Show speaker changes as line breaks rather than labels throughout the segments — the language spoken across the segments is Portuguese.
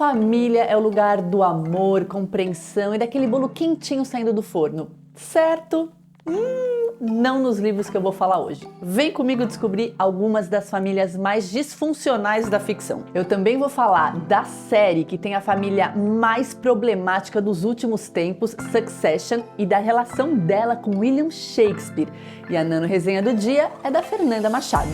Família é o lugar do amor, compreensão e daquele bolo quentinho saindo do forno, certo? Não nos livros que eu vou falar hoje. Vem comigo descobrir algumas das famílias mais disfuncionais da ficção. Eu também vou falar da série que tem a família mais problemática dos últimos tempos, Succession, e da relação dela com William Shakespeare. E a Nano Resenha do dia é da Fernanda Machado.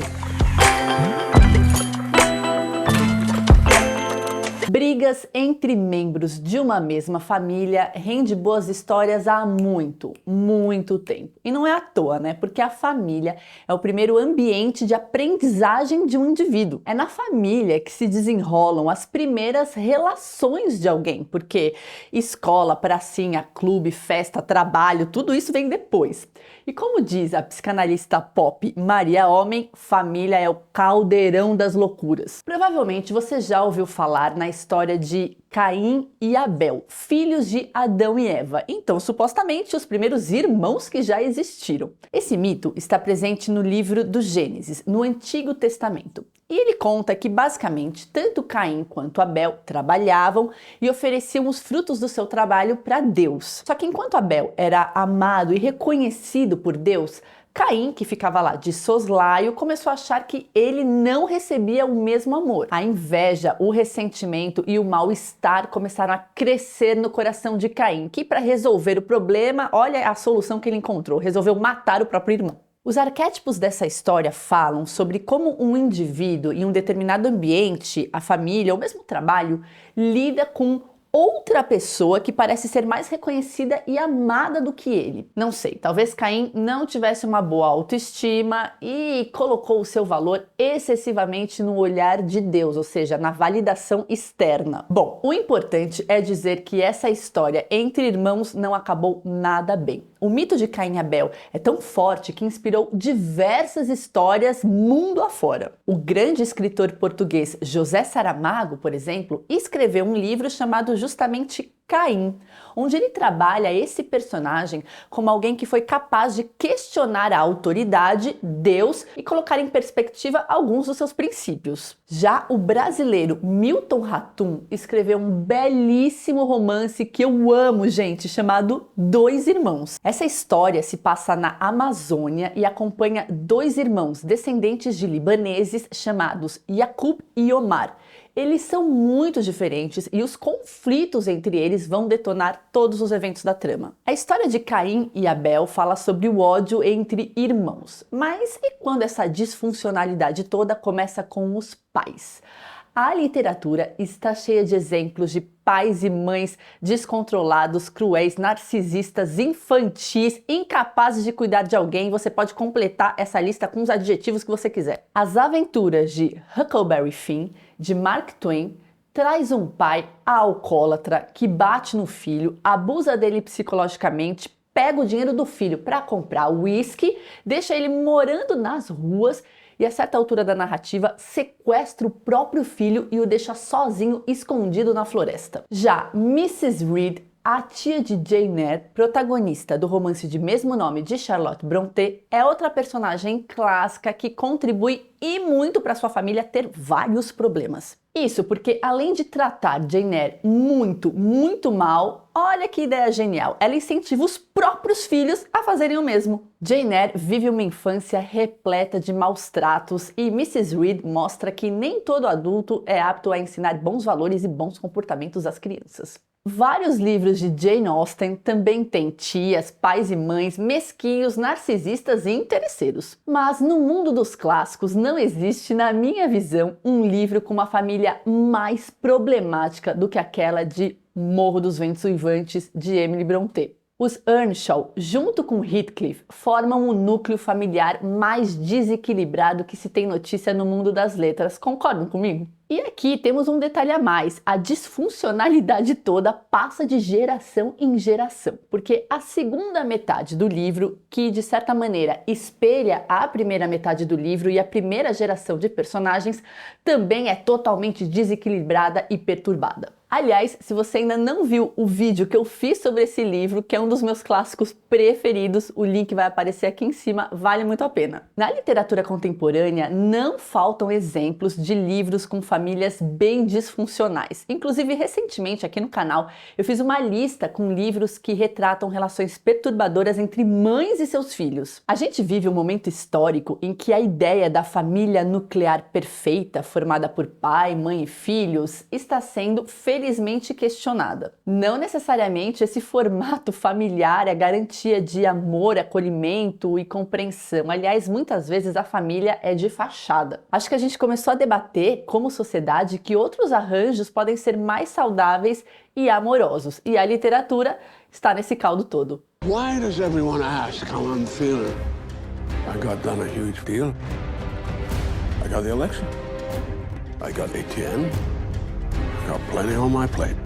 Brigas entre membros de uma mesma família rende boas histórias há muito, muito tempo. E não é à toa, né? Porque a família é o primeiro ambiente de aprendizagem de um indivíduo. É na família que se desenrolam as primeiras relações de alguém, porque escola, pracinha, clube, festa, trabalho, tudo isso vem depois. E como diz a psicanalista pop Maria Homem, família é o caldeirão das loucuras. Provavelmente você já ouviu falar na história de Caim e Abel, filhos de Adão e Eva. Então, supostamente, os primeiros irmãos que já existiram. Esse mito está presente no livro do Gênesis, no Antigo Testamento. E ele conta que, basicamente, tanto Caim quanto Abel trabalhavam e ofereciam os frutos do seu trabalho para Deus. Só que enquanto Abel era amado e reconhecido por Deus, Caim, que ficava lá de soslaio, começou a achar que ele não recebia o mesmo amor. A inveja, o ressentimento e o mal-estar começaram a crescer no coração de Caim, que para resolver o problema, olha a solução que ele encontrou, resolveu matar o próprio irmão. Os arquétipos dessa história falam sobre como um indivíduo em um determinado ambiente, a família ou mesmo o trabalho, lida com outra pessoa que parece ser mais reconhecida e amada do que ele. Não sei, talvez Caim não tivesse uma boa autoestima e colocou o seu valor excessivamente no olhar de Deus, ou seja, na validação externa. Bom, o importante é dizer que essa história entre irmãos não acabou nada bem. O mito de Caim e Abel é tão forte que inspirou diversas histórias mundo afora. O grande escritor português José Saramago, por exemplo, escreveu um livro chamado justamente Caim, onde ele trabalha esse personagem como alguém que foi capaz de questionar a autoridade, Deus, e colocar em perspectiva alguns dos seus princípios. Já o brasileiro Milton Ratum escreveu um belíssimo romance que eu amo, gente, chamado Dois Irmãos. Essa história se passa na Amazônia e acompanha dois irmãos descendentes de libaneses chamados Yaqub e Omar. Eles são muito diferentes e os conflitos entre eles vão detonar todos os eventos da trama. A história de Caim e Abel fala sobre o ódio entre irmãos. Mas e quando essa disfuncionalidade toda começa com os pais? A literatura está cheia de exemplos de pais e mães descontrolados, cruéis, narcisistas, infantis, incapazes de cuidar de alguém. Você pode completar essa lista com os adjetivos que você quiser. As Aventuras de Huckleberry Finn, de Mark Twain, traz um pai alcoólatra que bate no filho, abusa dele psicologicamente, pega o dinheiro do filho para comprar uísque, deixa ele morando nas ruas e, a certa altura da narrativa, sequestra o próprio filho e o deixa sozinho, escondido na floresta. Já Mrs. Reed, a tia de Jane Eyre, protagonista do romance de mesmo nome de Charlotte Brontë, é outra personagem clássica que contribui e muito para sua família ter vários problemas. Isso porque, além de tratar Jane Eyre muito mal, olha que ideia genial, ela incentiva os próprios filhos a fazerem o mesmo. Jane Eyre vive uma infância repleta de maus tratos e Mrs. Reed mostra que nem todo adulto é apto a ensinar bons valores e bons comportamentos às crianças. Vários livros de Jane Austen também têm tias, pais e mães mesquinhos, narcisistas e interesseiros. Mas no mundo dos clássicos não existe, na minha visão, um livro com uma família mais problemática do que aquela de Morro dos Ventos Uivantes, de Emily Brontë. Os Earnshaw, junto com Heathcliff, formam o núcleo familiar mais desequilibrado que se tem notícia no mundo das letras. Concordam comigo? E aqui temos um detalhe a mais: a disfuncionalidade toda passa de geração em geração, porque a segunda metade do livro, que de certa maneira espelha a primeira metade do livro e a primeira geração de personagens, também é totalmente desequilibrada e perturbada. Aliás, se você ainda não viu o vídeo que eu fiz sobre esse livro, que é um dos meus clássicos preferidos, o link vai aparecer aqui em cima, vale muito a pena. Na literatura contemporânea, não faltam exemplos de livros com famílias bem disfuncionais. Inclusive, recentemente aqui no canal, eu fiz uma lista com livros que retratam relações perturbadoras entre mães e seus filhos. A gente vive um momento histórico em que a ideia da família nuclear perfeita, formada por pai, mãe e filhos, está sendo felizmente questionada. Não necessariamente esse formato familiar é garantia de amor, acolhimento e compreensão. Aliás, muitas vezes a família é de fachada. Acho que a gente começou a debater, como sociedade, que outros arranjos podem ser mais saudáveis e amorosos. E a literatura está nesse caldo todo.
Why does everyone ask how I'm feeling? I got done a huge deal. I got the election. I got ATM. I got plenty on my plate.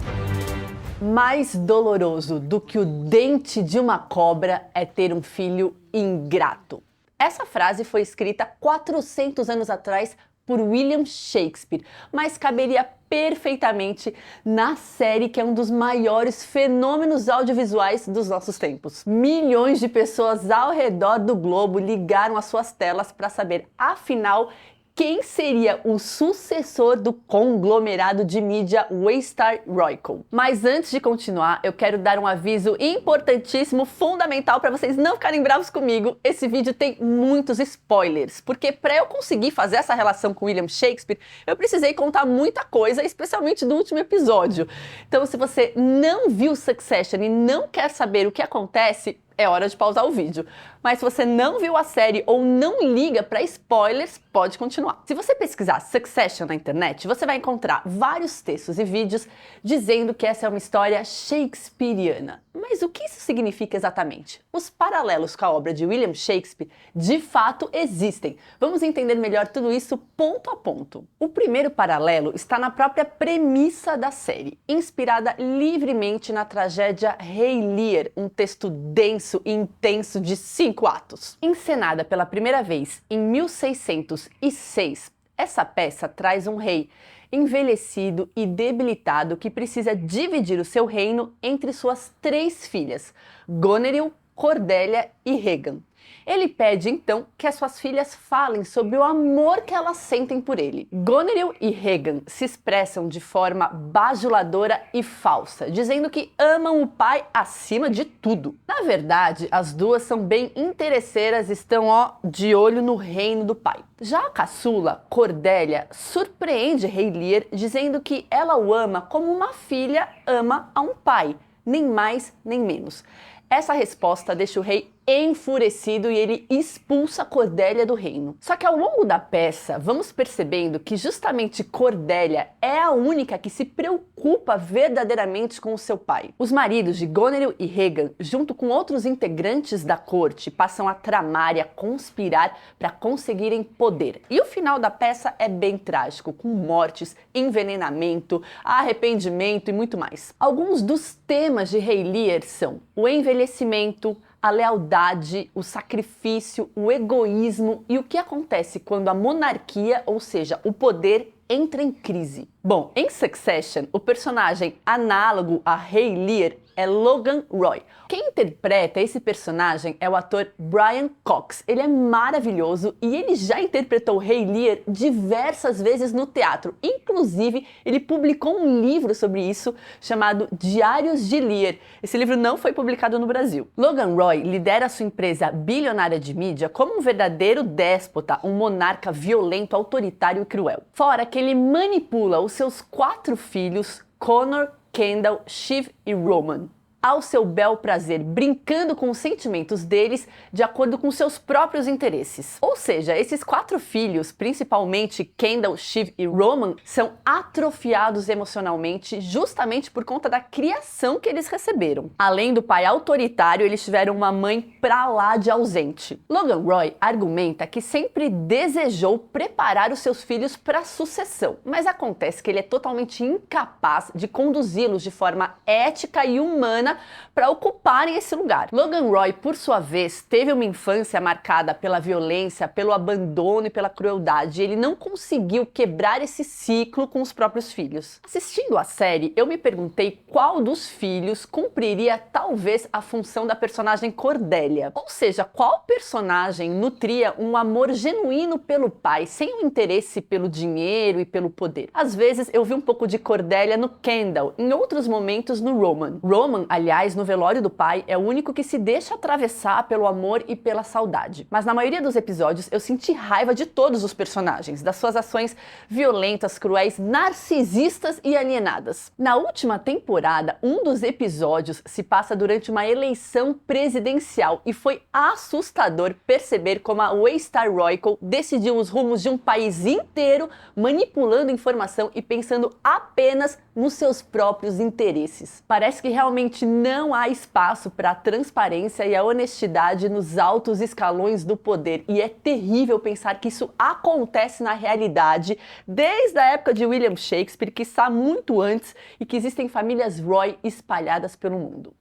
Mais doloroso do que o dente de uma cobra é ter um filho ingrato. Essa frase foi escrita 400 anos atrás por William Shakespeare, mas caberia perfeitamente na série que é um dos maiores fenômenos audiovisuais dos nossos tempos. Milhões de pessoas ao redor do globo ligaram as suas telas para saber, afinal, quem seria o sucessor do conglomerado de mídia Waystar-Royco. Mas antes de continuar, eu quero dar um aviso importantíssimo, fundamental para vocês não ficarem bravos comigo. Esse vídeo tem muitos spoilers, porque para eu conseguir fazer essa relação com William Shakespeare, eu precisei contar muita coisa, especialmente do último episódio. Então, se você não viu Succession e não quer saber o que acontece, é hora de pausar o vídeo. Mas se você não viu a série ou não liga para spoilers, pode continuar. Se você pesquisar Succession na internet, você vai encontrar vários textos e vídeos dizendo que essa é uma história shakespeariana. Mas o que isso significa exatamente? Os paralelos com a obra de William Shakespeare de fato existem. Vamos entender melhor tudo isso ponto a ponto. O primeiro paralelo está na própria premissa da série, inspirada livremente na tragédia Rei Lear, um texto denso e intenso de 5 atos. Encenada pela primeira vez em 1606, essa peça traz um rei envelhecido e debilitado que precisa dividir o seu reino entre suas 3 filhas, Goneril, Cordélia e Regan. Ele pede então que as suas filhas falem sobre o amor que elas sentem por ele. Goneril e Regan se expressam de forma bajuladora e falsa, dizendo que amam o pai acima de tudo. Na verdade, as duas são bem interesseiras e estão de olho no reino do pai. Já a caçula, Cordélia, surpreende Rei Lear dizendo que ela o ama como uma filha ama a um pai, nem mais nem menos. Essa resposta deixa o rei enfurecido e ele expulsa Cordélia do reino. Só que ao longo da peça, vamos percebendo que justamente Cordélia é a única que se preocupa verdadeiramente com o seu pai. Os maridos de Goneril e Regan, junto com outros integrantes da corte, passam a tramar e a conspirar para conseguirem poder. E o final da peça é bem trágico, com mortes, envenenamento, arrependimento e muito mais. Alguns dos temas de Rei Lear são o envelhecimento, a lealdade, o sacrifício, o egoísmo e o que acontece quando a monarquia, ou seja, o poder, entra em crise. Bom, em Succession, o personagem análogo a Rei Lear é Logan Roy. Quem interpreta esse personagem é o ator Brian Cox. Ele é maravilhoso e ele já interpretou Rei Lear diversas vezes no teatro. Inclusive, ele publicou um livro sobre isso chamado Diários de Lear. Esse livro não foi publicado no Brasil. Logan Roy lidera sua empresa bilionária de mídia como um verdadeiro déspota, um monarca violento, autoritário e cruel. Fora que ele manipula os seus 4 filhos, Connor, Kendall, Shiv e Roman, ao seu bel prazer, brincando com os sentimentos deles de acordo com seus próprios interesses. Ou seja, esses 4 filhos, principalmente Kendall, Shiv e Roman, são atrofiados emocionalmente justamente por conta da criação que eles receberam. Além do pai autoritário, eles tiveram uma mãe pra lá de ausente. Logan Roy argumenta que sempre desejou preparar os seus filhos para a sucessão, mas acontece que ele é totalmente incapaz de conduzi-los de forma ética e humana grana para ocuparem esse lugar. Logan Roy, por sua vez, teve uma infância marcada pela violência, pelo abandono e pela crueldade. Ele não conseguiu quebrar esse ciclo com os próprios filhos. Assistindo a série, eu me perguntei qual dos filhos cumpriria talvez a função da personagem Cordelia. Ou seja, qual personagem nutria um amor genuíno pelo pai, sem um interesse pelo dinheiro e pelo poder. Às vezes eu vi um pouco de Cordelia no Kendall, em outros momentos no Roman. Roman, aliás, no velório do pai, é o único que se deixa atravessar pelo amor e pela saudade. Mas na maioria dos episódios eu senti raiva de todos os personagens, das suas ações violentas, cruéis, narcisistas e alienadas. Na última temporada, um dos episódios se passa durante uma eleição presidencial e foi assustador perceber como a Waystar Royco decidiu os rumos de um país inteiro, manipulando informação e pensando apenas nos seus próprios interesses. Parece que realmente não há espaço para a transparência e a honestidade nos altos escalões do poder, e é terrível pensar que isso acontece na realidade desde a época de William Shakespeare, que está muito antes, e que existem famílias Roy espalhadas pelo mundo.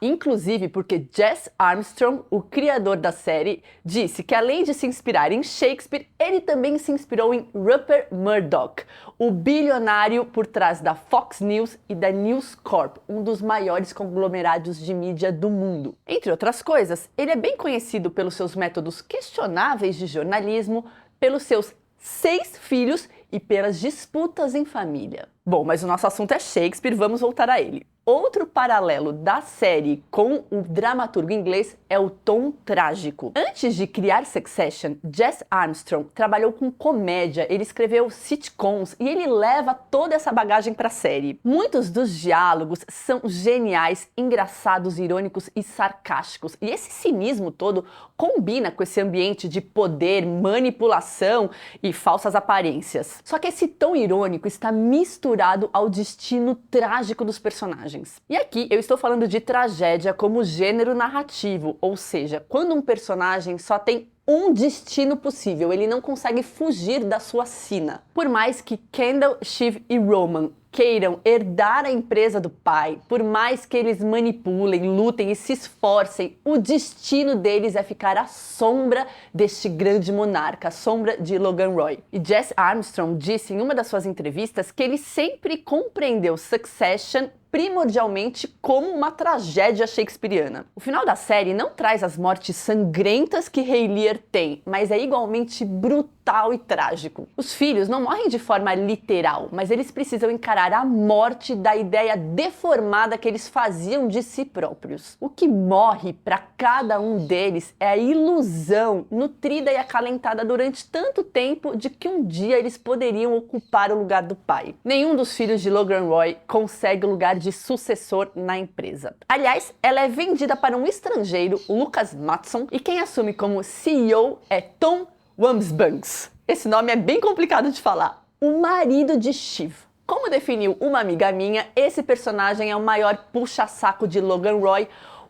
Inclusive porque Jess Armstrong, o criador da série, disse que além de se inspirar em Shakespeare, ele também se inspirou em Rupert Murdoch, o bilionário por trás da Fox News e da News Corp, um dos maiores conglomerados de mídia do mundo. Entre outras coisas, ele é bem conhecido pelos seus métodos questionáveis de jornalismo, pelos seus 6 filhos e pelas disputas em família. Bom, mas o nosso assunto é Shakespeare, vamos voltar a ele. Outro paralelo da série com o dramaturgo inglês é o tom trágico. Antes de criar Succession, Jess Armstrong trabalhou com comédia, ele escreveu sitcoms e ele leva toda essa bagagem para a série. Muitos dos diálogos são geniais, engraçados, irônicos e sarcásticos. E esse cinismo todo combina com esse ambiente de poder, manipulação e falsas aparências. Só que esse tom irônico está misturado ao destino trágico dos personagens. E aqui eu estou falando de tragédia como gênero narrativo, ou seja, quando um personagem só tem um destino possível, ele não consegue fugir da sua sina. Por mais que Kendall, Shiv e Roman queiram herdar a empresa do pai, por mais que eles manipulem, lutem e se esforcem, o destino deles é ficar à sombra deste grande monarca, à sombra de Logan Roy. E Jess Armstrong disse em uma das suas entrevistas que ele sempre compreendeu Succession primordialmente como uma tragédia shakespeariana. O final da série não traz as mortes sangrentas que Rey Lear tem, mas é igualmente brutal e trágico. Os filhos não morrem de forma literal, mas eles precisam encarar a morte da ideia deformada que eles faziam de si próprios. O que morre para cada um deles é a ilusão nutrida e acalentada durante tanto tempo de que um dia eles poderiam ocupar o lugar do pai. Nenhum dos filhos de Logan Roy consegue o lugar de sucessor na empresa. Aliás, ela é vendida para um estrangeiro, Lucas Matson, e quem assume como CEO é Tom Wambsbanks. Esse nome é bem complicado de falar. O marido de Shiv. Como definiu uma amiga minha, esse personagem é o maior puxa-saco de Logan Roy,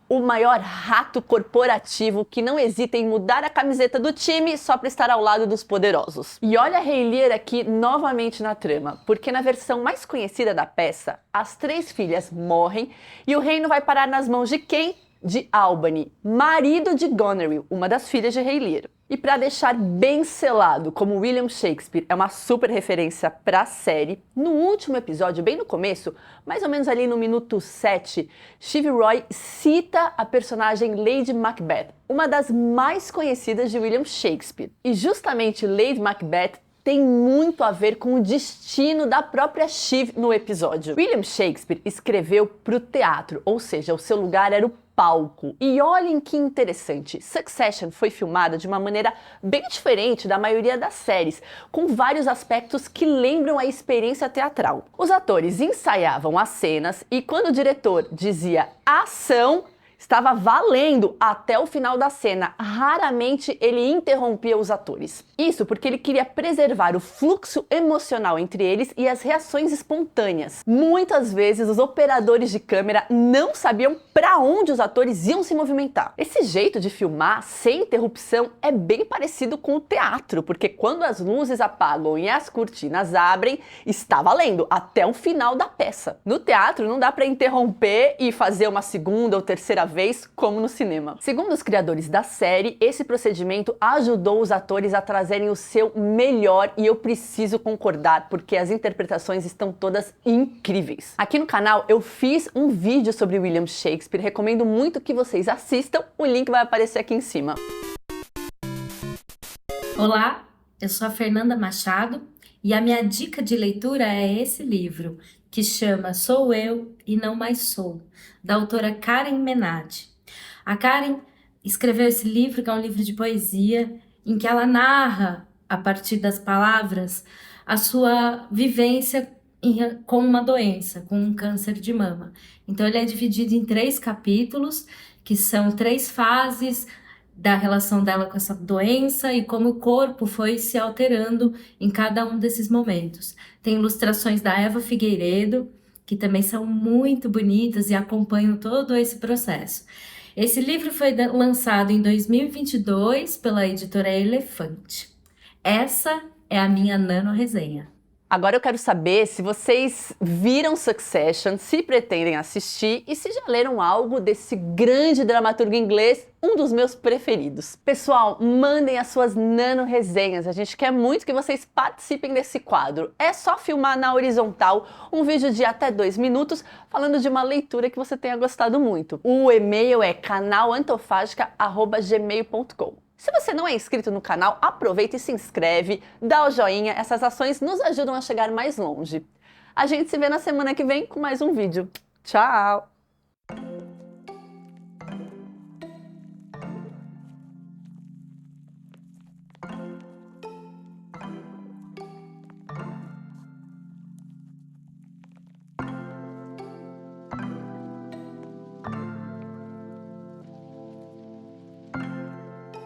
o maior rato corporativo que não hesita em mudar a camiseta do time só para estar ao lado dos poderosos. E olha a Rey Lear aqui novamente na trama, porque na versão mais conhecida da peça, as 3 filhas morrem e o reino vai parar nas mãos de quem? De Albany, marido de Goneril, uma das filhas de Rey Lear. E para deixar bem selado como William Shakespeare é uma super referência para a série, no último episódio, bem no começo, mais ou menos ali no minuto 7, Shiv Roy cita a personagem Lady Macbeth, uma das mais conhecidas de William Shakespeare. E justamente Lady Macbeth tem muito a ver com o destino da própria Shiv no episódio. William Shakespeare escreveu para o teatro, ou seja, o seu lugar era o palco. E olhem que interessante, Succession foi filmada de uma maneira bem diferente da maioria das séries, com vários aspectos que lembram a experiência teatral. Os atores ensaiavam as cenas e quando o diretor dizia ação, estava valendo até o final da cena. Raramente ele interrompia os atores. Isso porque ele queria preservar o fluxo emocional entre eles e as reações espontâneas. Muitas vezes os operadores de câmera não sabiam para onde os atores iam se movimentar. Esse jeito de filmar sem interrupção é bem parecido com o teatro, porque quando as luzes apagam e as cortinas abrem, está valendo até o final da peça. No teatro não dá para interromper e fazer uma segunda ou terceira vez como no cinema. Segundo os criadores da série, esse procedimento ajudou os atores a trazerem o seu melhor e eu preciso concordar porque as interpretações estão todas incríveis. Aqui no canal eu fiz um vídeo sobre William Shakespeare, recomendo muito que vocês assistam, o link vai aparecer aqui em cima.
Olá, eu sou a Fernanda Machado e a minha dica de leitura é esse livro, que chama Sou Eu e Não Mais Sou, da autora Karen Menade. A Karen escreveu esse livro, que é um livro de poesia, em que ela narra, a partir das palavras, a sua vivência com uma doença, com um câncer de mama. Então ele é dividido em 3 capítulos, que são 3 fases da relação dela com essa doença e como o corpo foi se alterando em cada um desses momentos. Tem ilustrações da Eva Figueiredo, que também são muito bonitas e acompanham todo esse processo. Esse livro foi lançado em 2022 pela editora Elefante. Essa é a minha nano resenha.
Agora eu quero saber se vocês viram Succession, se pretendem assistir e se já leram algo desse grande dramaturgo inglês, um dos meus preferidos. Pessoal, mandem as suas nano resenhas, a gente quer muito que vocês participem desse quadro. É só filmar na horizontal um vídeo de até 2 minutos falando de uma leitura que você tenha gostado muito. O e-mail é canalantofagica@gmail.com. Se você não é inscrito no canal, aproveita e se inscreve, dá o joinha, essas ações nos ajudam a chegar mais longe. A gente se vê na semana que vem com mais um vídeo. Tchau!